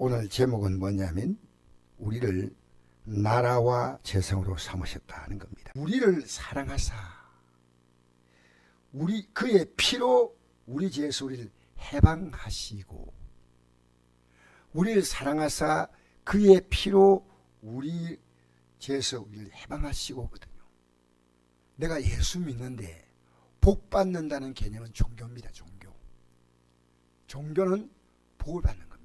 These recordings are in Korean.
오늘 제목은 뭐냐면 우리를 나라와 재성으로 삼으셨다 하는 겁니다. 우리를 사랑하사 그의 피로 우리 죄에서 우리를 해방하시고, 우리를 사랑하사 그의 피로 우리 죄에서 우리를 해방하시고거든요. 내가 예수 믿는데 복 받는다는 개념은 종교입니다. 종교는 복을 받는 겁니다.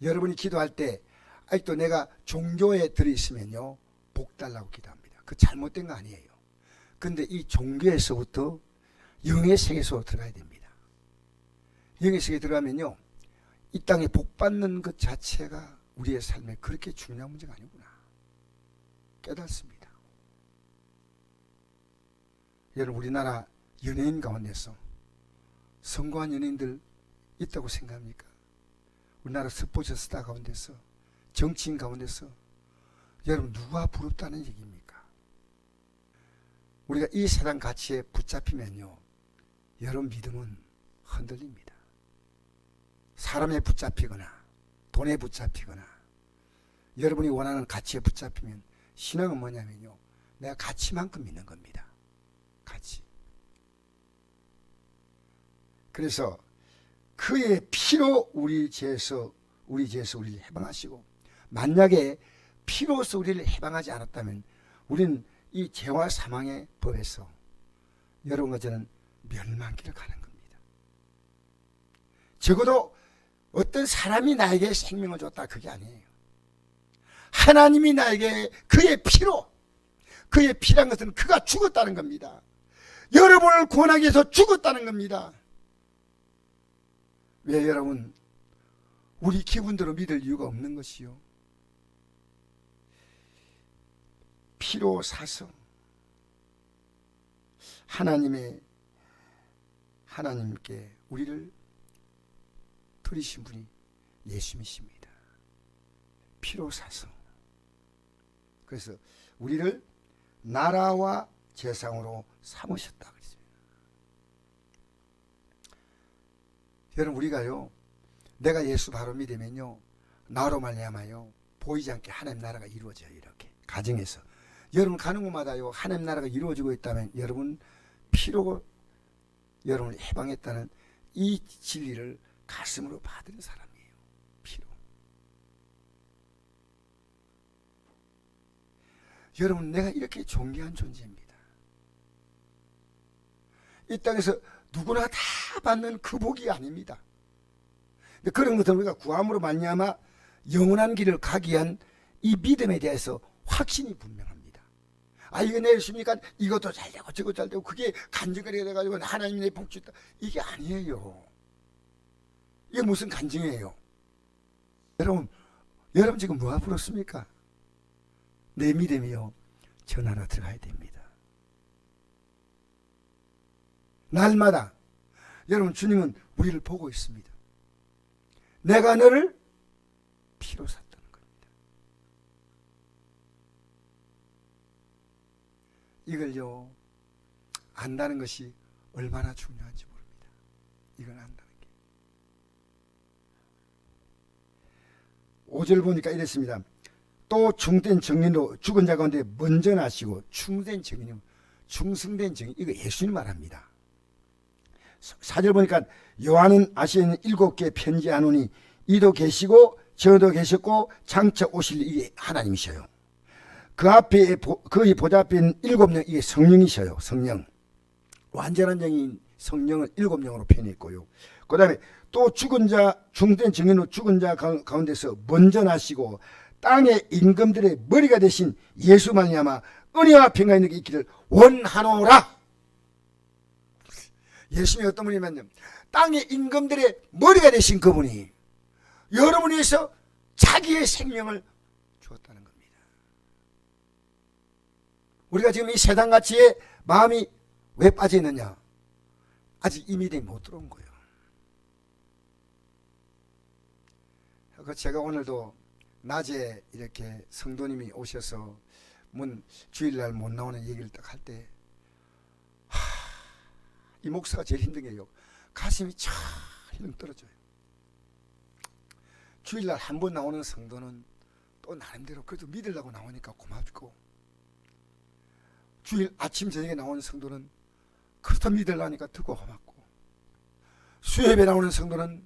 여러분이 기도할 때 아직도 내가 종교에 들어있으면요, 복 달라고 기도합니다. 그 잘못된 거 아니에요. 근데 이 종교에서부터 영의 세계로 들어가야 됩니다. 영의 세계에 들어가면요, 이 땅에 복 받는 것 자체가 우리의 삶에 그렇게 중요한 문제가 아니구나 깨닫습니다. 여러분, 우리나라 연예인 가운데서 성공한 연예인들 있다고 생각합니까? 우리나라 스포츠 스타 가운데서, 정치인 가운데서 여러분 누가 부럽다는 얘기입니까? 우리가 이 세상 가치에 붙잡히면요, 여러분 믿음은 흔들립니다. 사람에 붙잡히거나 돈에 붙잡히거나 여러분이 원하는 가치에 붙잡히면 신앙은 뭐냐면요, 내가 가치만큼 믿는 겁니다. 가치. 그래서 그의 피로 우리 죄에서 우리를 해방하시고, 만약에 피로서 우리를 해방하지 않았다면 우리는 이 죄와 사망의 법에서 여러분과 저는 멸망길을 가는 겁니다. 적어도 어떤 사람이 나에게 생명을 줬다, 그게 아니에요. 하나님이 나에게 그의 피란 것은 그가 죽었다는 겁니다. 여러분을 구원하기 위해서 죽었다는 겁니다. 왜 여러분, 우리 기분대로 믿을 이유가 없는 것이요, 피로 사서 하나님께 우리를 들이신 분이 예수님이십니다. 피로 사서. 그래서 우리를 나라와 재상으로 삼으셨다 그랬습니다. 여러분, 우리가요, 내가 예수 바로 믿으면요, 나로 말미암아요 보이지 않게 하나님 나라가 이루어져요. 이렇게 가정에서 여러분 가는 곳마다요, 하나님 나라가 이루어지고 있다면 여러분 피로 여러분을 해방했다는 이 진리를 가슴으로 받은 사람이에요. 피로. 여러분, 내가 이렇게 존귀한 존재입니다. 이 땅에서 누구나 다 받는 그 복이 아닙니다. 그런 것들은 우리가 구함으로 말미암아 영원한 길을 가기 위한 이 믿음에 대해서 확신이 분명합니다. 이거 내 예수니까 이것도 잘 되고 저것도 잘 되고 그게 간증거리가 돼가지고 하나님이 내 복 주다, 이게 아니에요. 이게 무슨 간증이에요? 여러분 지금 뭐가 부럽습니까? 내 믿음이요, 저 나라 들어가야 됩니다. 날마다 여러분, 주님은 우리를 보고 있습니다. 내가 너를 피로 샀다는 겁니다. 이걸요, 안다는 것이 얼마나 중요한지 모릅니다. 이걸 안다는 게. 5절 보니까 이랬습니다. 또 중된 증인으로 죽은 자 가운데 먼저 나시고, 충된 증인이요, 충성된 증인, 이거 예수님 말합니다. 4절 보니까 요한은 아시아는 7개 편지하노니 이도 계시고 저도 계셨고 장차 오실 이게 하나님이셔요. 그 앞에 그의 보좌 앞에 있는 7명, 이게 성령이셔요. 성령. 완전한 영인 성령을 7명으로 표현했고요. 그 다음에 또 죽은 자, 중된 증인으로 죽은 자 가운데서 먼저 나시고 땅의 임금들의 머리가 되신 예수 말미암아 은혜와 평강이 너에게 있기를 원하노라. 예수님이 어떤 분이냐면 땅의 임금들의 머리가 되신 그분이 여러분을 위해서 자기의 생명을 주었다는 겁니다. 우리가 지금 이 세상 가치에 마음이 왜 빠져 있느냐? 아직 이 믿음이 못 들어온 거예요. 제가 오늘도 낮에 이렇게 성도님이 오셔서 주일날 못 나오는 얘기를 딱 할 때, 이 목사가 제일 힘든 게요, 가슴이 찰렁 떨어져요. 주일날 한 번 나오는 성도는 또 나름대로 그래도 믿으려고 나오니까 고맙고, 주일 아침 저녁에 나오는 성도는 그래도 믿으려니까 더 고맙고, 수요일에 나오는 성도는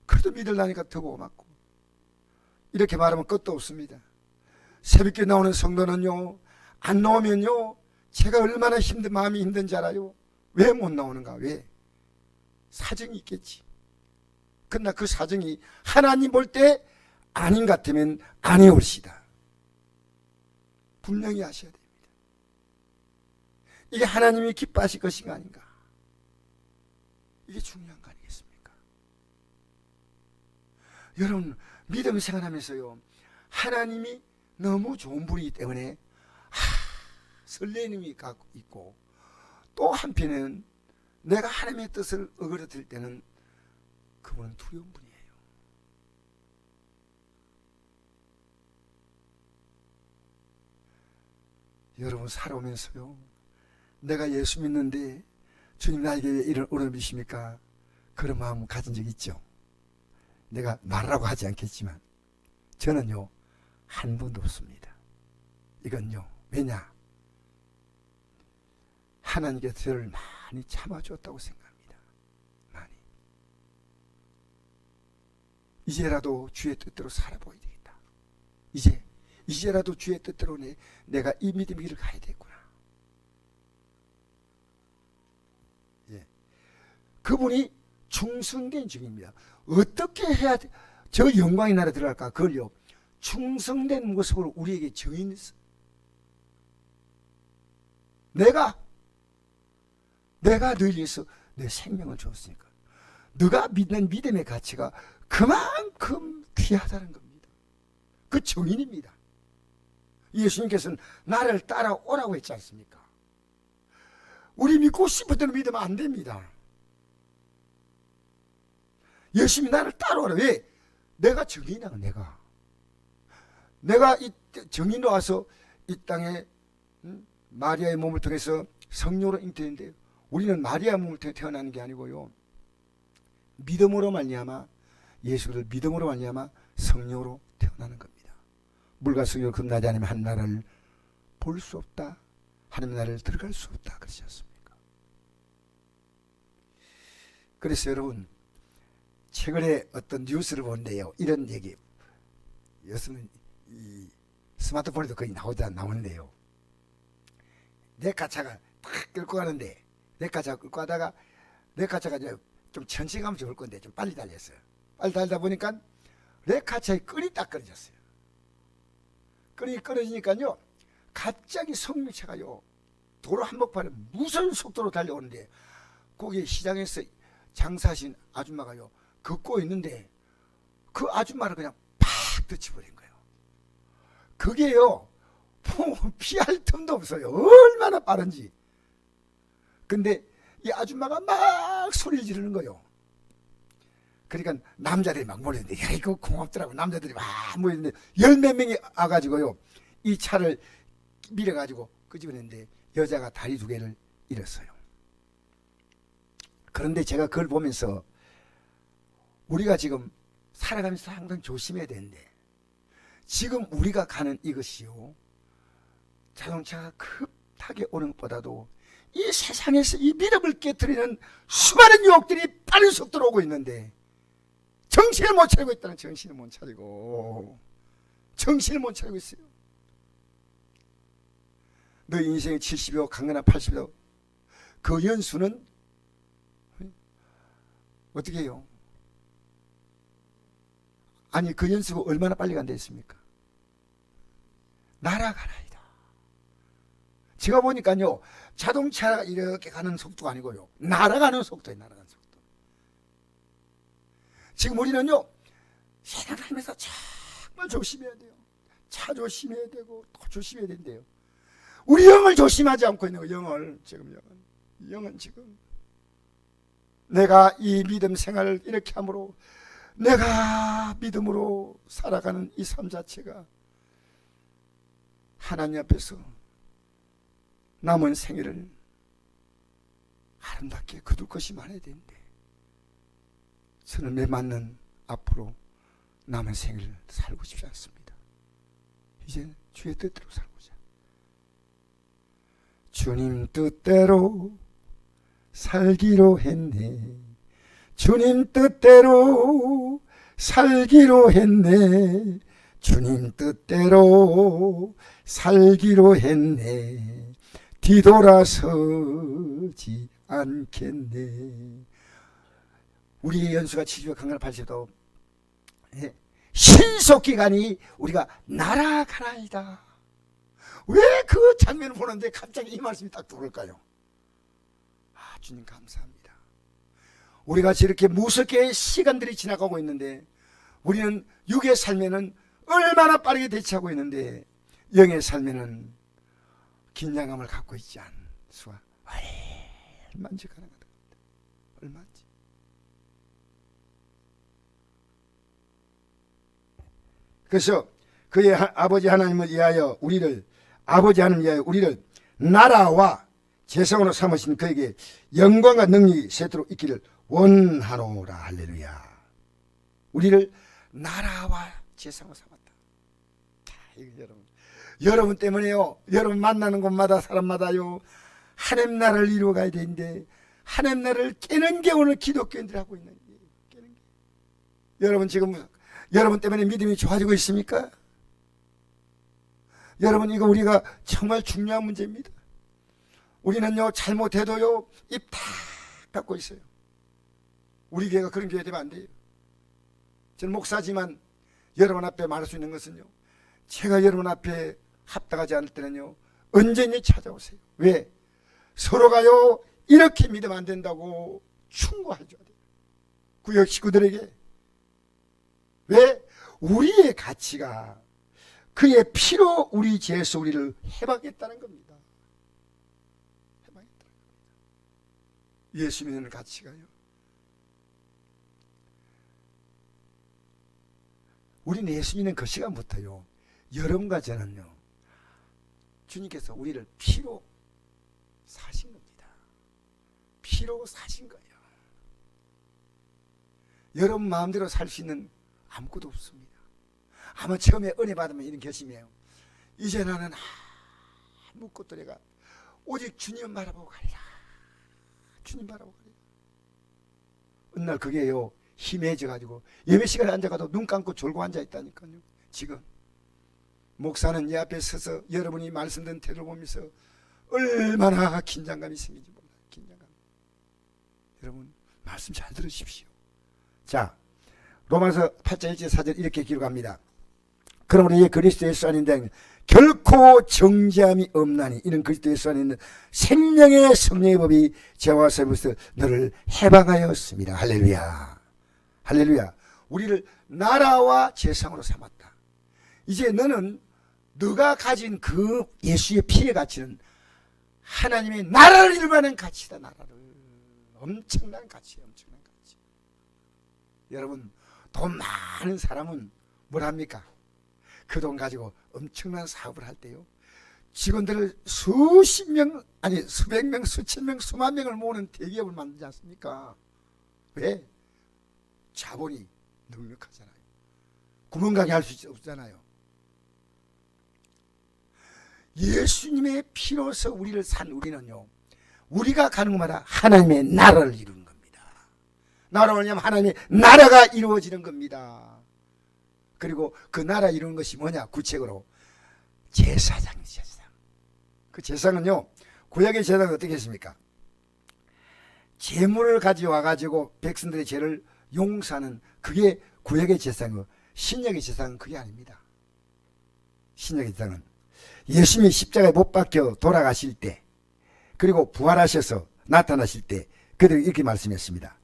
그래도 믿으려니까 더 고맙고, 이렇게 말하면 끝도 없습니다. 새벽에 나오는 성도는요, 안 나오면요 제가 얼마나 마음이 힘든지 알아요? 왜 못 나오는가? 왜? 사정이 있겠지. 그러나 그 사정이 하나님 볼 때 아닌 것 같으면 안 해올시다. 분명히 하셔야 됩니다. 이게 하나님이 기뻐하실 것인가 아닌가? 이게 중요한 거 아니겠습니까? 여러분, 믿음 생활하면서요, 하나님이 너무 좋은 분이기 때문에 설레임이 갖고 있고, 또 한편은 내가 하나님의 뜻을 어그러들 때는 그분은 두려운 분이에요. 여러분, 살아오면서요, 내가 예수 믿는데 주님 나에게 왜 이런 은혜를 주십니까? 그런 마음 가진 적 있죠. 내가 말하라고 하지 않겠지만 저는요 한 번도 없습니다. 이건요, 왜냐? 하나님께서 저를 많이 참아주었다고 생각합니다. 많이. 이제라도 주의 뜻대로 살아보아야 되겠다. 이제라도 주의 뜻대로 내가 이 믿음의 길을 가야 되겠구나. 예. 그분이 충성된 중입니다. 어떻게 해야 저 영광의 나라에 들어갈까? 그걸요, 충성된 모습으로 우리에게 정인했어. 내가 너희를 위해서 내 생명을 주었으니까 너가 믿는 믿음의 가치가 그만큼 귀하다는 겁니다. 그 정인입니다. 예수님께서는 나를 따라오라고 했지 않습니까? 우리 믿고 싶을 때는 믿으면 안 됩니다. 예수님이 나를 따라오라. 왜? 내가 정인이야. 내가 이 정인으로 와서 이 땅에 마리아의 몸을 통해서 성령으로 잉태했는데, 우리는 마리아 몸을 통해 태어나는 게 아니고요, 믿음으로 말미암아, 예수를 믿음으로 말미암아 성령으로 태어나는 겁니다. 물과 성령으로 겁나지 않으면 한 나라를 볼 수 없다, 하나님 나라를 들어갈 수 없다 그러지 않습니까? 그래서 여러분, 최근에 어떤 뉴스를 보는데요, 이런 얘기, 요즘은 이 스마트폰에도 거의 나오는데요, 내 차가 탁 끌고 가는데, 내 차가 끌고 가다가 내 차가 좀 천천히 가면 좋을 건데 좀 빨리 달렸어요. 빨리 달다 보니까 내 차의 끈이 딱 끊어졌어요. 끈이 끊어지니까요, 갑자기 성류차가요 도로 한복판에 무슨 속도로 달려오는데, 거기 시장에서 장사하신 아줌마가요 걷고 있는데 그 아줌마를 그냥 팍 터치버린 거예요. 그게요 피할 틈도 없어요. 얼마나 빠른지. 근데 이 아줌마가 막 소리를 지르는 거예요. 그러니까 남자들이 막 모였는데, 야, 이거 고맙더라고. 남자들이 막 모였는데 10몇 명이 와가지고요 이 차를 밀어가지고 끄집어냈는데 여자가 다리 2개를 잃었어요. 그런데 제가 그걸 보면서 우리가 지금 살아가면서 항상 조심해야 되는데, 지금 우리가 가는 이것이요, 자동차가 급하게 오는 것보다도 이 세상에서 이 믿음을 깨트리는 수많은 유혹들이 빠른 속도로 오고 있는데, 정신을 못 차리고 있다는, 정신을 못 차리고 있어요. 너 인생의 70여 강건한 80여, 그 연수는 어떻게 해요? 아니, 그 연수가 얼마나 빨리 간다 했습니까? 날아가나이다. 제가 보니까요, 자동차가 이렇게 가는 속도가 아니고요, 날아가는 속도예요. 날아가는 속도. 지금 우리는요, 생각하면서 정말 조심해야 돼요. 차 조심해야 되고 또 조심해야 된대요. 우리 영을 조심하지 않고 있는 거예요. 영은 지금 내가 이 믿음 생활을 이렇게 함으로, 내가 믿음으로 살아가는 이 삶 자체가 하나님 앞에서 남은 생애를 아름답게 거둘 것이 많아야 되는데, 저는 내 맞는 앞으로 남은 생을 살고 싶지 않습니다. 이제 주의 뜻대로 살고자. 주님 뜻대로 살기로 했네. 주님 뜻대로 살기로 했네. 주님 뜻대로 살기로 했네. 뒤돌아서지 않겠네. 우리의 연수가 70여 강간 80도 신속기간이 우리가 날아가나이다. 왜 그 장면을 보는데 갑자기 이 말씀이 딱 들어올까요? 아, 주님 감사합니다. 우리가 저렇게 무섭게 시간들이 지나가고 있는데 우리는 육의 삶에는 얼마나 빠르게 대처하고 있는데 영의 삶에는 긴장감을 갖고 있지 않은 수가 얼마인지 가능하다. 얼마인지. 그래서 그의 아버지 하나님을 위하여 우리를, 아버지 하나님 위하여 우리를 나라와 제성으로 삼으신 그에게 영광과 능력이 세도록 있기를 원하노라. 할렐루야. 우리를 나라와 제성으로 삼았다. 여러분 때문에요. 여러분 만나는 곳마다 사람마다요 하나님 나라를 이루어가야 되는데 하나님 나라를 깨는 게 오늘 기독교인들이 하고 있는 거예요. 깨는 게. 여러분 지금 여러분 때문에 믿음이 좋아지고 있습니까? 여러분 이거 우리가 정말 중요한 문제입니다. 우리는요 잘못해도요 입 다 닫고 있어요. 우리 교회가 그런 교회 되면 안 돼요. 저는 목사지만 여러분 앞에 말할 수 있는 것은요, 제가 여러분 앞에 합당하지 않을 때는요 언제든지 찾아오세요. 왜? 서로가요 이렇게 믿으면 안 된다고 충고해 줘야 돼요. 구역 식구들에게. 왜? 우리의 가치가 그의 피로 우리 죄에서 우리를 해방했다는 겁니다. 해방했다는 겁니다. 예수 믿는 가치가요. 우리는 예수 믿는 그 시간부터요 여러분과 저는요 주님께서 우리를 피로 사신 겁니다. 피로 사신 거예요. 여러분 마음대로 살 수 있는 아무것도 없습니다. 아마 처음에 은혜 받으면 이런 결심이에요. 이제 나는 아무것도 내가 오직 주님 바라보고 가리라. 주님 바라보고 가리라. 어느 날 그게요 힘해져 가지고 예배 시간에 앉아가도 눈 감고 졸고 앉아 있다니까요. 지금 목사는 이 앞에 서서 여러분이 말씀드린 태도를 보면서 얼마나 긴장감이 생기지 몰라요. 긴장감. 여러분 말씀 잘 들으십시오. 자, 로마서 8장 1절 4절 이렇게 기록합니다. 그러므로 이 그리스도 예수 안에 있는 결코 정죄함이 없나니 이는 그리스도 예수 안에 있는 생명의 성령의 법이 죄와 사함에서 너를 해방하였습니다. 할렐루야. 할렐루야. 우리를 나라와 제상으로 삼았다. 이제 너는 너가 가진 그 예수의 피의 가치는 하나님의 나라를 이루는 가치다. 나라를. 엄청난 가치예요. 엄청난 가치. 여러분 돈 많은 사람은 뭘 합니까? 그 돈 가지고 엄청난 사업을 할 때요 직원들을 수십 명 아니 수백 명 수천 명 수만 명을 모으는 대기업을 만들지 않습니까? 왜? 자본이 넉넉하잖아요. 구멍가게 할 수 없잖아요. 예수님의 피로서 우리를 산 우리는요 우리가 가는 곳마다 하나님의 나라를 이루는 겁니다. 나라가 뭐냐면 하나님의 나라가 이루어지는 겁니다. 그리고 그 나라 이루는 것이 뭐냐? 구체적으로 제사장이에요. 제사장. 그 제사장은요 구약의 제사장은 어떻게 했습니까? 제물을 가져와 가지고 백성들의 죄를 용서하는 그게 구약의 제사장이고 신약의 제사장은 그게 아닙니다. 신약의 제사장은 예수님이 십자가에 못 박혀 돌아가실 때 그리고 부활하셔서 나타나실 때 그들이 이렇게 말씀했습니다.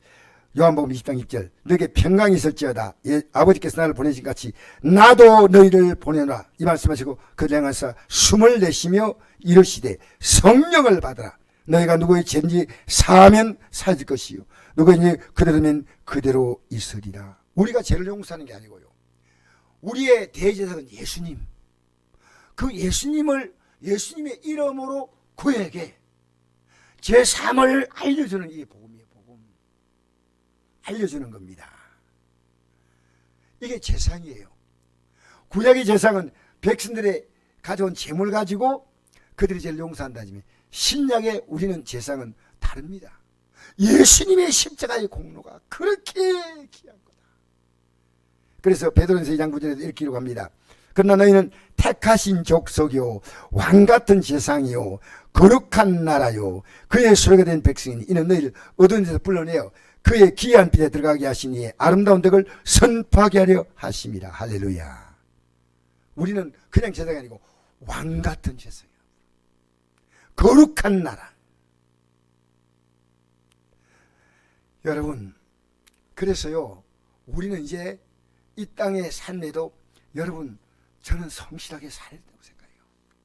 요한복음 20장 6절 너에게 평강이 있을지어다. 아버지께서 나를 보내신 같이 나도 너희를 보내노라. 이 말씀하시고 그들 향해서 숨을 내쉬며 이르시되 성령을 받으라. 너희가 누구의 죄인지 사하면 사해질 것이요 누구의 그대로면 그대로 있으리라. 우리가 죄를 용서하는 게 아니고요 우리의 대제사장은 예수님. 그 예수님의 이름으로 그에게 제3을 알려주는 이게 복음이에요. 복음. 알려주는 겁니다. 이게 제상이에요. 구약의 제상은 백성들의 가져온 재물 가지고 그들이 제일 용서한다지만 신약의 우리는 제상은 다릅니다. 예수님의 십자가의 공로가 그렇게 귀한 거다. 그래서 베드로전서 2장 9절에도 이렇게 기록합니다. 그러나 너희는 택하신 족속이요 왕같은 제상이요 거룩한 나라요 그의 소유가 된 백성이니 이는 너희를 어두운 데서 불러내어 그의 기이한 빛에 들어가게 하시니 아름다운 덕을 선포하게 하려 하심이라. 할렐루야. 우리는 그냥 제사가 아니고 왕같은 제사예요. 거룩한 나라. 여러분, 그래서요 우리는 이제 이 땅의 삶에도 여러분 저는 성실하게 살아야 된다고 생각해요.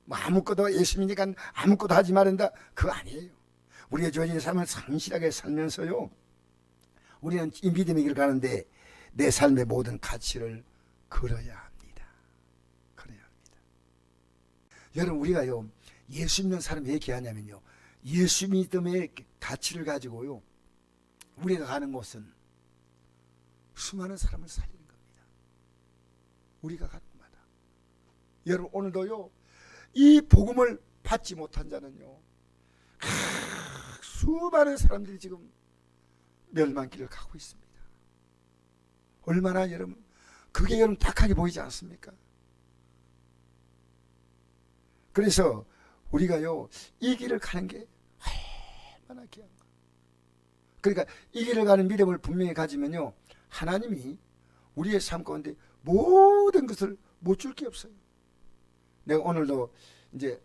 뭐 아무것도 예수님이니까 아무것도 하지 말한다 그거 아니에요. 우리가 주어진 삶을 성실하게 살면서요 우리는 이 믿음의 길을 가는데 내 삶의 모든 가치를 걸어야 합니다. 걸어야 합니다. 여러분 우리가요 예수 믿는 사람이 왜 귀하냐면요 예수 믿음의 가치를 가지고요 우리가 가는 곳은 수많은 사람을 살리는 겁니다. 우리가 가는 곳마다. 여러분 오늘도요 이 복음을 받지 못한 자는요 수많은 사람들이 지금 멸망길을 가고 있습니다. 얼마나 여러분 그게 여러분 딱하게 보이지 않습니까? 그래서 우리가요 이 길을 가는 게 얼마나 귀한가. 그러니까 이 길을 가는 믿음을 분명히 가지면요 하나님이 우리의 삶 가운데 모든 것을 못 줄 게 없어요. 내가 오늘도 이제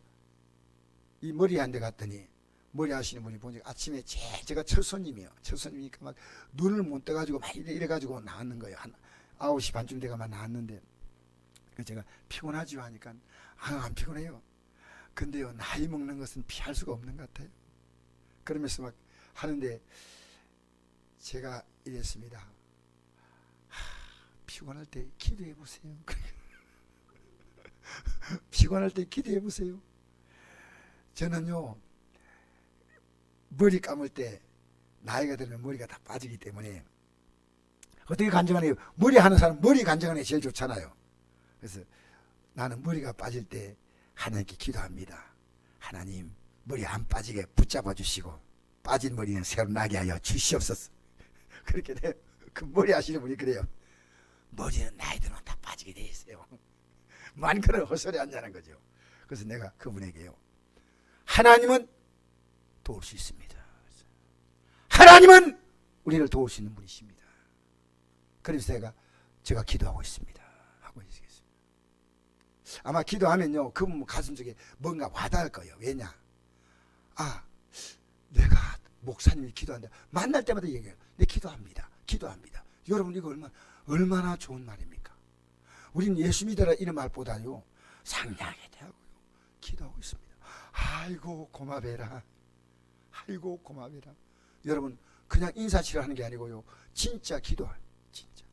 이 머리 한 대 갔더니 머리 하시는 분이 보니까 아침에 제가 첫 손님이에요. 첫 손님이니까 막 눈을 못 떠가지고 막 이래가지고 나왔는 거예요. 한 9시 반쯤 돼가만 나왔는데 제가 피곤하지요 하니까 안 피곤해요. 근데요 나이 먹는 것은 피할 수가 없는 것 같아요. 그러면서 막 하는데 제가 이랬습니다. 피곤할 때 기도해 보세요. 피곤할 때 기도해 보세요. 저는요 머리 감을 때 나이가 들면 머리가 다 빠지기 때문에 어떻게 간증하네요. 머리 하는 사람 머리 간증하는 게 제일 좋잖아요. 그래서 나는 머리가 빠질 때 하나님께 기도합니다. 하나님 머리 안 빠지게 붙잡아 주시고 빠진 머리는 새로 나게 하여 주시옵소서. 그렇게 돼요. 그 머리 하시는 분이 그래요. 머리는 나이 들면 다 빠지게 돼 있어요. 많은 그런 헛소리 한다는 거죠. 그래서 내가 그분에게요 하나님은 도울 수 있습니다. 하나님은 우리를 도울 수 있는 분이십니다. 그래서 제가 기도하고 있습니다. 하고 있겠습니다. 아마 기도하면요 그분 가슴 속에 뭔가 와닿을 거예요. 왜냐? 내가 목사님이 기도한다. 만날 때마다 얘기해요. 네 기도합니다. 기도합니다. 여러분 이거 얼마나 좋은 말입니까? 우리는 예수 믿어라 이런 말보다요 상냥하게 대하고요 기도하고 있습니다. 아이고 고마워라. 아이고 고마워라. 여러분 그냥 인사치를 하는 게 아니고요 진짜 기도할 진짜.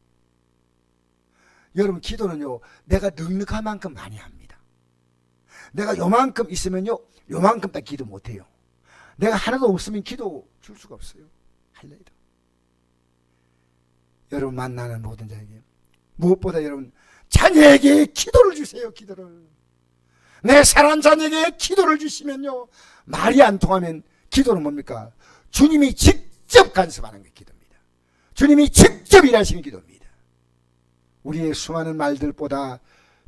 여러분 기도는요 내가 넉넉한 만큼 많이 합니다. 내가 요만큼 있으면요 요만큼 딱 기도 못해요. 내가 하나도 없으면 기도 줄 수가 없어요. 할래도. 여러분 만나는 모든 자에게 무엇보다 여러분 자녀에게 기도를 주세요. 기도를. 내 사랑하는 자녀에게 기도를 주시면요 말이 안 통하면 기도는 뭡니까? 주님이 직접 간섭하는 게 기도입니다. 주님이 직접 일하시는 기도입니다. 우리의 수많은 말들보다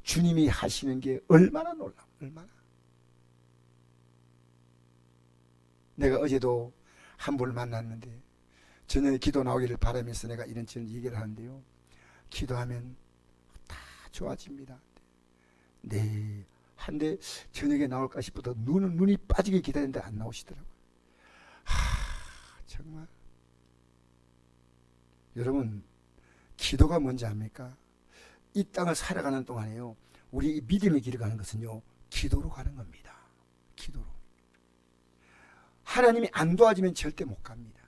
주님이 하시는 게 얼마나 놀라워. 얼마나. 내가 어제도 한 분을 만났는데 저녁에 기도 나오기를 바라면서 내가 이런 얘기를 하는데요 기도하면 다 좋아집니다. 네. 한데 저녁에 나올까 싶어도 눈이 빠지게 기다리는데 안 나오시더라고요. 정말 여러분 기도가 뭔지 압니까? 이 땅을 살아가는 동안에요 우리 이 믿음의 길을 가는 것은요 기도로 가는 겁니다. 기도로. 하나님이 안 도와주면 절대 못 갑니다.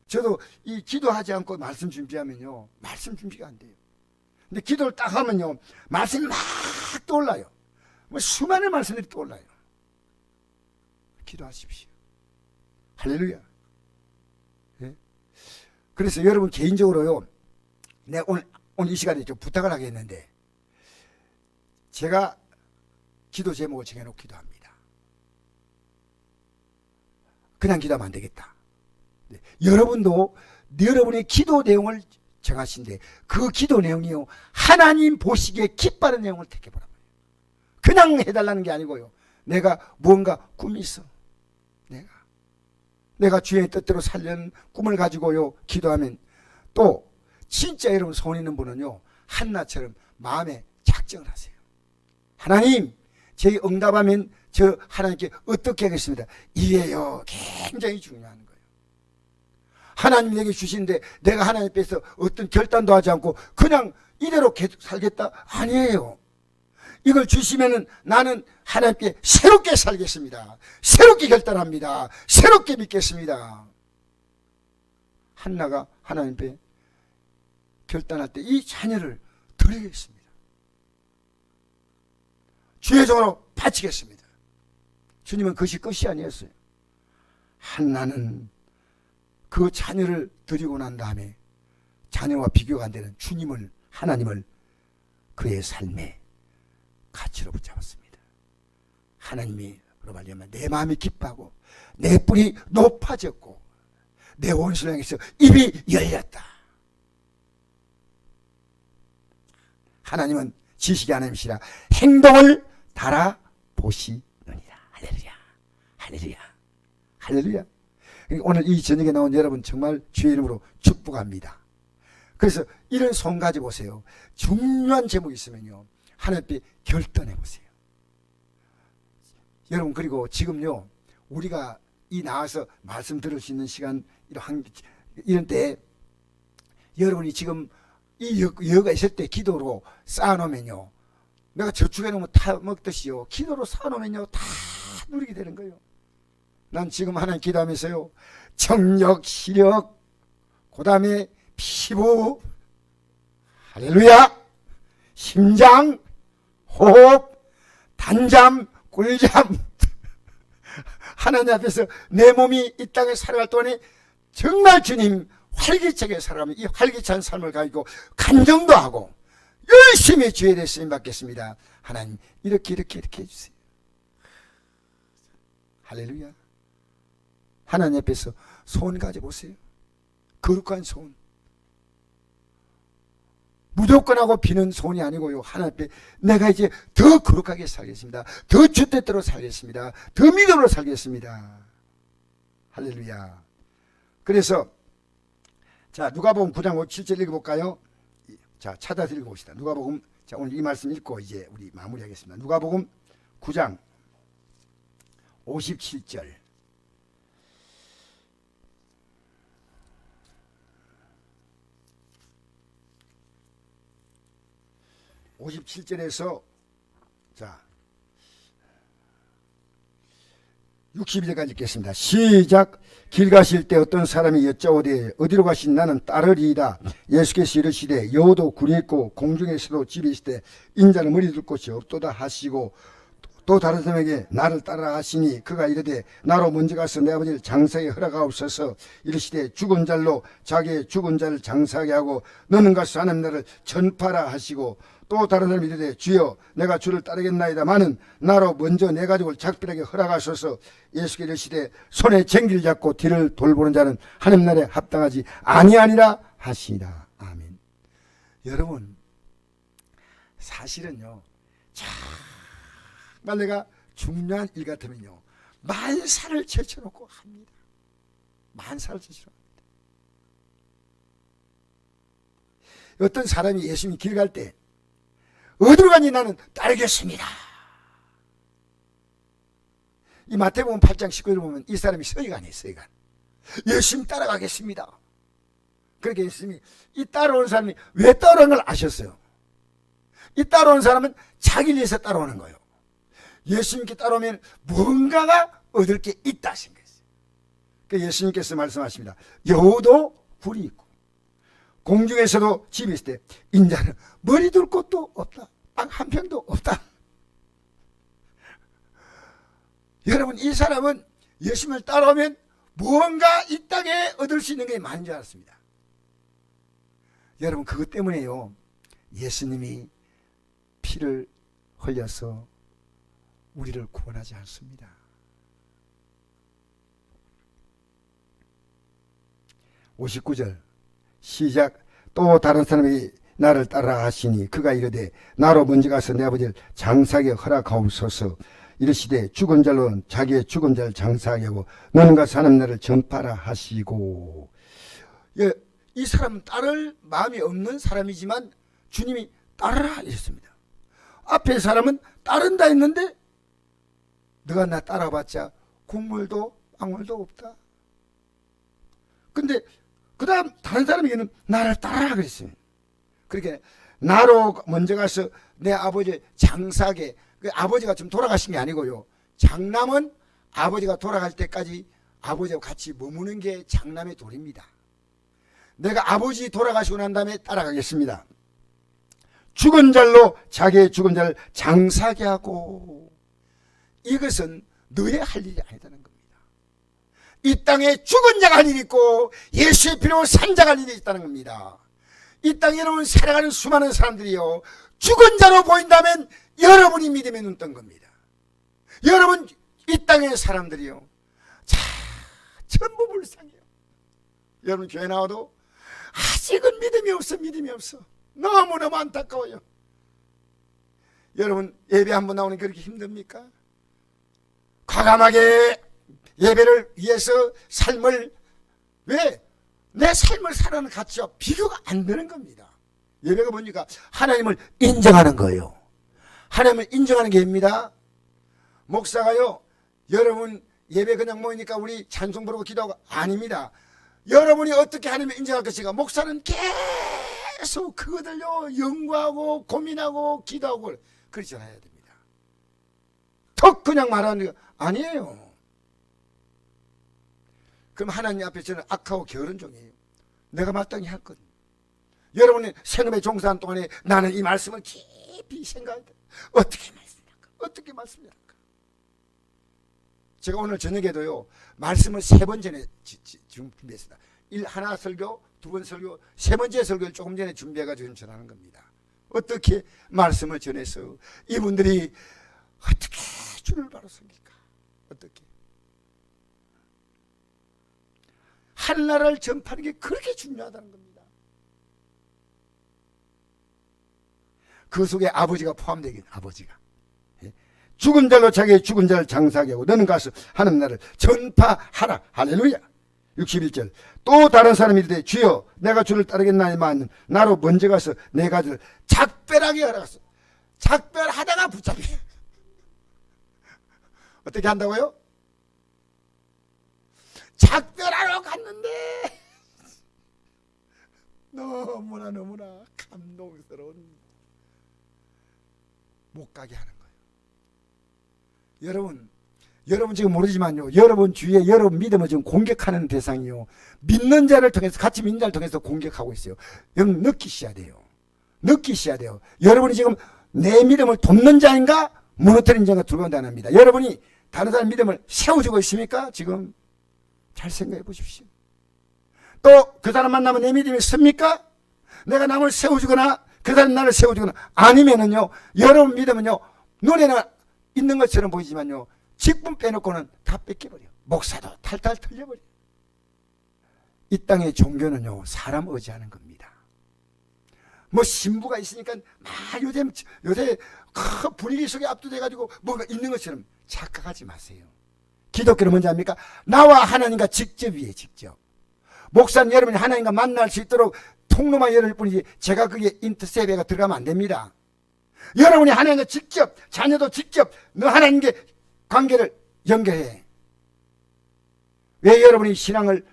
저도 이 기도하지 않고 말씀 준비하면요 말씀 준비가 안 돼요. 근데 기도를 딱 하면요 말씀이 막 떠올라요. 수많은 말씀들이 떠올라요. 기도하십시오. 할렐루야. 예? 그래서 여러분 개인적으로요 내가 오늘 오늘 이 시간에 좀 부탁을 하겠는데, 제가 기도 제목을 정해놓고 기도합니다. 그냥 기도하면 안 되겠다. 네. 여러분도 여러분의 기도 내용을 정하신데, 그 기도 내용이요, 하나님 보시기에 기뻐하는 내용을 택해보라고. 그냥 해달라는 게 아니고요, 내가 무언가 꿈이 있어, 내가 주의 뜻대로 살려는 꿈을 가지고요 기도하면, 또 진짜 여러분 소원 있는 분은요, 한나처럼 마음에 작정을 하세요. 하나님, 제 응답하면 저 하나님께 어떻게 하겠습니다. 이게요 굉장히 중요한 거예요. 하나님 내게 주신데 내가 하나님 앞에서 어떤 결단도 하지 않고 그냥 이대로 계속 살겠다? 아니에요. 이걸 주시면은 나는 하나님께 새롭게 살겠습니다. 새롭게 결단합니다. 새롭게 믿겠습니다. 한나가 하나님 앞에 결단할 때 이 자녀를 드리겠습니다. 주의 종으로 바치겠습니다. 주님은 그것이 끝이 아니었어요. 한나는 그 자녀를 드리고 난 다음에 자녀와 비교가 안 되는 주님을, 하나님을 그의 삶에 가치로 붙잡았습니다. 하나님이 그로 말미암아 내 마음이 기뻐하고 내 뿔이 높아졌고 내 원수를 향해서 입이 열렸다. 하나님은 지식의 하나님이시라 행동을 달아보시느니라. 할렐루야, 할렐루야, 할렐루야. 오늘 이 저녁에 나온 여러분 정말 주의 이름으로 축복합니다. 그래서 이런 손 가지고 보세요. 중요한 제목이 있으면요, 하나님 앞에 결단해 보세요. 여러분, 그리고 지금요 우리가 이 나와서 말씀 들을 수 있는 시간 이런 때 여러분이 지금 이 여가 있을 때 기도로 쌓아놓으면요, 내가 저축해 놓으면 다 먹듯이요, 기도로 쌓아놓으면요 다 누리게 되는 거예요. 난 지금 하나님 기도하면서요, 정력, 시력, 그 다음에 피부, 할렐루야, 심장, 호흡, 단잠, 꿀잠, 하나님 앞에서 내 몸이 이 땅에 살아갈 동안에 정말 주님 활기차게 살아가면 이 활기찬 삶을 가지고 간정도 하고 열심히 주의 대해 쓰임 받겠습니다. 하나님 이렇게 해주세요. 할렐루야. 하나님 앞에서 소원 가져보세요. 거룩한 소원. 무조건 하고 비는 소원이 아니고요, 하나님 앞에 내가 이제 더 거룩하게 살겠습니다. 더 주 뜻대로 살겠습니다. 더 믿음으로 살겠습니다. 할렐루야. 그래서 자, 누가복음 9장 57절 읽어볼까요? 자, 찾아서 읽어봅시다. 누가복음, 자, 오늘 이 말씀 읽고 이제 우리 마무리하겠습니다. 누가복음 9장 57절. (57절에서) 자 62절까지 읽겠습니다. 시작. 길 가실 때 어떤 사람이 여짜오되 어디로 가신 나는 따르리이다. 예수께서 이르시되 여우도 굴이 있고 공중에서도 집이 있으되 인자는 머리 둘 곳이 없도다 하시고, 또 다른 사람에게 나를 따라 하시니 그가 이르되 나로 먼저 가서 내 아버지를 장사에 허락하옵소서. 이르시되 죽은 자로 자기의 죽은 자를 장사하게 하고 너는 가서 하나님 나라를 전파라 하시고, 또 다른 사람이 이르되 주여 내가 주를 따르겠나이다마는 나로 먼저 내 가족을 작별하게 허락하소서. 예수께서 이르시되 손에 쟁기를 잡고 뒤를 돌보는 자는 하나님 나라에 합당하지 아니하니라 하시니라. 아멘. 여러분, 사실은요 정말 내가 중요한 일 같으면요 만사를 제쳐놓고 합니다. 만사를 제쳐놓고 합니다. 어떤 사람이 예수님 길 갈 때 어디로 가니 나는 따르겠습니다. 이 마태복음 8장 19절을 보면 이 사람이 서기관이에요. 서기관. 예수님 따라가겠습니다. 그렇게 예수님이 이 따라오는 사람이 왜 따라오는 걸 아셨어요. 이 따라오는 사람은 자기를 위해서 따라오는 거예요. 예수님께 따라오면 뭔가가 얻을 게 있다 생각했어요. 그러니까 예수님께서 말씀하십니다. 여우도 굴이 있고 공중에서도 집이 있을 때 인자는 머리 둘 곳도 없다. 땅 한 평도 없다. 여러분, 이 사람은 예수님을 따라오면 무언가 이 땅에 얻을 수 있는 게 많은 줄 알았습니다. 여러분, 그것 때문에요 예수님이 피를 흘려서 우리를 구원하지 않습니다. 59절 시작. 또 다른 사람이 나를 따라 하시니 그가 이르되 나로 먼저 가서 내 아버지를 장사하게 허락하옵소서. 이르시되 죽은 자로 자기의 죽은 자를 장사하게 하고 너는 가서 하나님 나라를 전파라 하시고. 예, 이 사람은 따를 마음이 없는 사람이지만 주님이 따르라 이랬습니다. 앞에 사람은 따른다 했는데 너가 나 따라봤자 국물도 빵물도 없다. 근데 그 다음 다른 사람에게는 나를 따라라 그랬어요. 그렇게 나로 먼저 가서 내 아버지 장사하게, 아버지가 좀 돌아가신 게 아니고요, 장남은 아버지가 돌아갈 때까지 아버지와 같이 머무는 게 장남의 도리입니다. 내가 아버지 돌아가시고 난 다음에 따라가겠습니다. 죽은 자로 자기의 죽은 자를 장사하게 하고, 이것은 너의 할 일이 아니다는 겁니다. 이 땅에 죽은 자가 할 일이 있고 예수의 피로 산 자가 할 일이 있다는 겁니다. 이 땅에는 살아가는 수많은 사람들이요, 죽은 자로 보인다면 여러분이 믿음의 눈 뜬 겁니다. 여러분 이 땅의 사람들이요, 자, 전부 불쌍해요. 여러분 교회 나와도 아직은 믿음이 없어. 너무너무 안타까워요. 여러분 예배 한번 나오는 게 그렇게 힘듭니까? 과감하게 예배를 위해서 삶을, 왜? 내 삶을 살아가는 가치와 비교가 안 되는 겁니다. 예배가 뭡니까? 하나님을 인정하는 거예요. 하나님을 인정하는 게 입니다. 목사가요, 여러분 예배 그냥 모이니까 우리 찬송 부르고 기도하고, 아닙니다. 여러분이 어떻게 하나님을 인정할 것인가, 목사는 계속 그거들요 연구하고 고민하고 기도하고 그러지 않아야 됩니다. 턱 그냥 말하는 거 아니에요. 그럼 하나님 앞에 저는 악하고 게으른 종이에요. 내가 마땅히 할 것. 여러분이 생업에 종사한 동안에 나는 이 말씀을 깊이 생각해야 돼. 어떻게 말씀할까? 제가 오늘 저녁에도요 말씀을 3번 전에 준비했습니다. 하나 설교, 2번 설교, 3번째 설교를 조금 전에 준비해가지고 전하는 겁니다. 어떻게 말씀을 전해서 이분들이 어떻게 주를 바로 섬길까? 어떻게? 하나를 전파하는 게 그렇게 중요하다는 겁니다. 그 속에 아버지가 포함되긴, 아버지가 죽은 자로 자기의 죽은 자를 장사하게 하고 너는 가서 하나님 나라를 전파하라. 할렐루야. 61절 또 다른 사람이 이르되 주여 내가 주를 따르겠나니만 나로 먼저 가서 내 가지를 작별하게 하라. 작별하다가 붙잡혀. 어떻게 한다고요? 작별하러 갔는데 너무나 감동스러운, 못 가게 하는 거예요. 여러분 지금 모르지만요, 여러분 주위에 여러분 믿음을 지금 공격하는 대상이요, 믿는 자를 통해서, 같이 믿는 자를 통해서 공격하고 있어요. 여러분 느끼셔야 돼요. 여러분이 지금 내 믿음을 돕는 자인가 무너뜨리는 자가 둘간다합니다. 여러분이 다른 사람 믿음을 세워주고 있습니까? 지금 잘 생각해 보십시오. 또 그 사람 만나면 내 믿음이 섭니까? 내가 남을 세워주거나 그 사람 나를 세워주거나, 아니면은요 여러분 믿음은요 눈에는 있는 것처럼 보이지만요 직분 빼놓고는 다 뺏겨버려. 목사도 탈탈 털려버려. 이 땅의 종교는요 사람 의지하는 겁니다. 뭐 신부가 있으니까 막 요새 큰 분위기 속에 압도돼가지고 뭔가 있는 것처럼 착각하지 마세요. 기독교는 뭔지 압니까? 나와 하나님과 직접이에요. 직접. 목사는 여러분이 하나님과 만날 수 있도록 통로만 열을 뿐이지 제가 그게 인터셉에가 들어가면 안 됩니다. 여러분이 하나님과 직접, 자녀도 직접 너 하나님께 관계를 연결해. 왜 여러분이 신앙을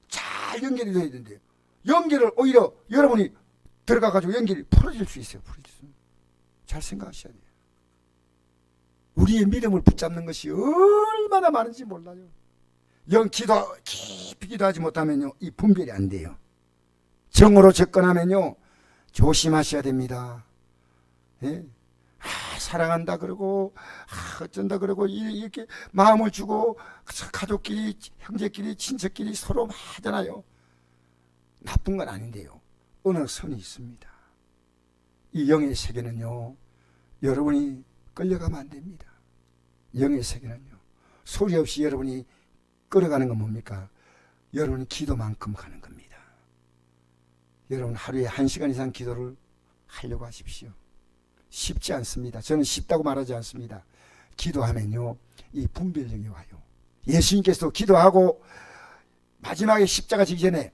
잘 연결이 돼야 되는데요, 연결을 오히려 여러분이 들어가가지고 연결이 풀어질 수 있어요. 잘 생각하셔야 돼요. 우리의 믿음을 붙잡는 것이 얼마나 많은지 몰라요. 깊이 기도하지 못하면요 이 분별이 안 돼요. 정으로 접근하면요 조심하셔야 됩니다. 예? 사랑한다 그러고 어쩐다 그러고 이렇게 마음을 주고 가족끼리, 형제끼리, 친척끼리 서로 하잖아요. 나쁜 건 아닌데요 어느 선이 있습니다. 이 영의 세계는요, 여러분이 끌려가면 안 됩니다. 영의 세계는요, 소리 없이 여러분이 끌어가는 건 뭡니까? 여러분 기도만큼 가는 겁니다. 여러분 하루에 1시간 이상 기도를 하려고 하십시오. 쉽지 않습니다. 저는 쉽다고 말하지 않습니다. 기도하면요, 이 분별력이 와요. 예수님께서도 기도하고 마지막에 십자가 지기 전에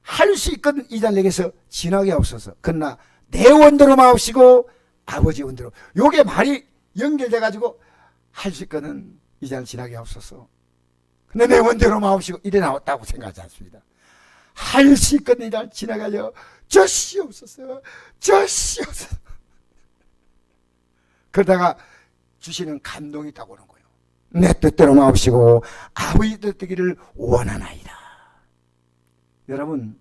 할 수 있거든 이 자에게서 지나게 없어서 그러나 내 원대로 마옵시고 아버지 원대로, 요게 말이 연결돼 가지고 할 수 있거든 이 자를 지나게 없어서 근데 내 원대로 마옵시고 이래 나왔다고 생각하지 않습니다. 할 수 있거든 이 자를 지나가려 저시옵소서 저시옵소서. 그러다가 주시는 감동이 있다고 하는 거예요. 내 뜻대로 마옵시고 아버지 뜻되기를 원하나이다. 여러분,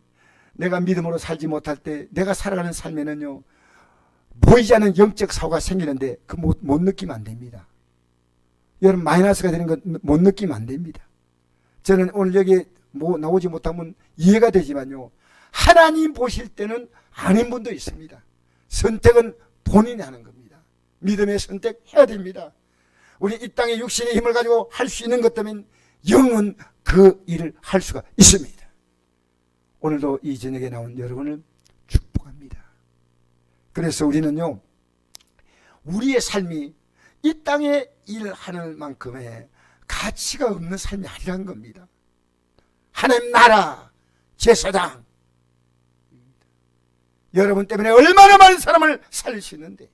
내가 믿음으로 살지 못할 때 내가 살아가는 삶에는요, 보이지 않는 영적 사고가 생기는데 그 못 느끼면 안 됩니다. 여러분, 마이너스가 되는 건 못 느끼면 안 됩니다. 저는 오늘 여기 나오지 못하면 이해가 되지만요, 하나님 보실 때는 아닌 분도 있습니다. 선택은 본인이 하는 겁니다. 믿음의 선택해야 됩니다. 우리 이 땅에 육신의 힘을 가지고 할 수 있는 것 때문에 영은 그 일을 할 수가 있습니다. 오늘도 이 저녁에 나온 여러분을 축복합니다. 그래서 우리는요, 우리의 삶이 이 땅에 일하는 만큼의 가치가 없는 삶이 아니라는 겁니다. 하나님 나라, 제사장, 여러분 때문에 얼마나 많은 사람을 살릴 수 있는데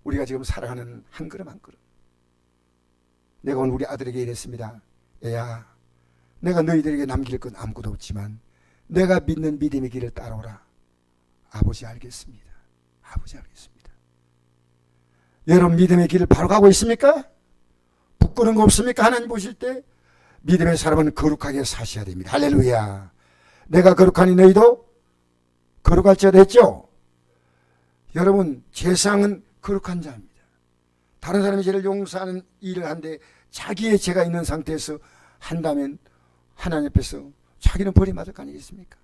우리가 지금 살아가는 한 걸음 한 걸음. 내가 오늘 우리 아들에게 이랬습니다. 애야, 내가 너희들에게 남길 건 아무것도 없지만 내가 믿는 믿음의 길을 따라오라. 아버지 알겠습니다. 아버지 알겠습니다. 여러분 믿음의 길을 바로 가고 있습니까? 부끄러운 거 없습니까? 하나님 보실 때 믿음의 사람은 거룩하게 사셔야 됩니다. 할렐루야. 내가 거룩하니 너희도 거룩할지어다 했죠? 여러분, 죄상은 거룩한 자입니다. 다른 사람의 죄를 용서하는 일을 하는데 자기의 죄가 있는 상태에서 한다면 하나님 앞에서 자기는 벌이 맞을 거 아니겠습니까?